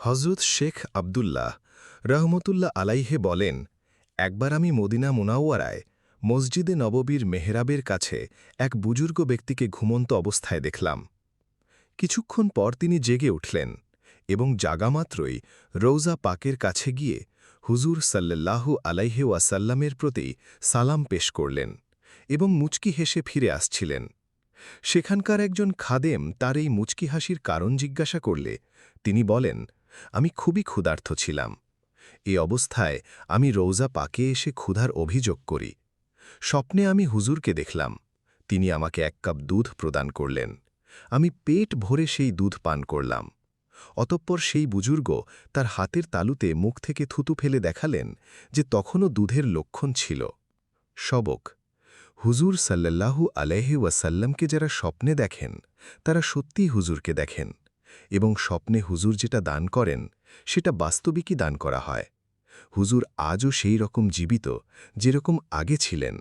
হজরত শেখ আবদুল্লাহ রহমতুল্লাহ আলাইহে বলেন, একবার আমি মদিনা মুনাওয়ারায় মসজিদে নববীর মেহরাবের কাছে এক বুজুর্গ ব্যক্তিকে ঘুমন্ত অবস্থায় দেখলাম। কিছুক্ষণ পর তিনি জেগে উঠলেন এবং জাগামাত্রই রৌজা পাকের কাছে গিয়ে হুজুর সাল্লাল্লাহু আলাইহে ওয়াসাল্লামের প্রতি সালাম পেশ করলেন এবং মুচকি হেসে ফিরে আসছিলেন। সেখানকার একজন খাদেম তার এই মুচকি হাসির কারণ জিজ্ঞাসা করলে তিনি বলেন, আমি খুবই ক্ষুধার্ত ছিলাম। এই অবস্থায় আমি রৌজা পাকে এসে ক্ষুধার অভিযোগ করি। স্বপ্নে আমি হুজুরকে দেখলাম। তিনি আমাকে এক কাপ দুধ প্রদান করলেন। আমি পেট ভরে সেই দুধ পান করলাম। অতঃপর সেই বুজুর্গ তার হাতের তালুতে মুখ থেকে থুতু ফেলে দেখালেন যে তখনও দুধের লক্ষণ ছিল। সবক: হুজুর সাল্লাল্লাহু আলাইহি ওয়াসাল্লামকে যারা স্বপ্নে দেখেন তারা সত্যিই হুজুরকে দেখেন, এবং স্বপ্নে হুজুর যেটা দান করেন সেটা বাস্তবিকই দান করা হয়। হুজুর আজও সেই রকম জীবিত যেরকম আগে ছিলেন।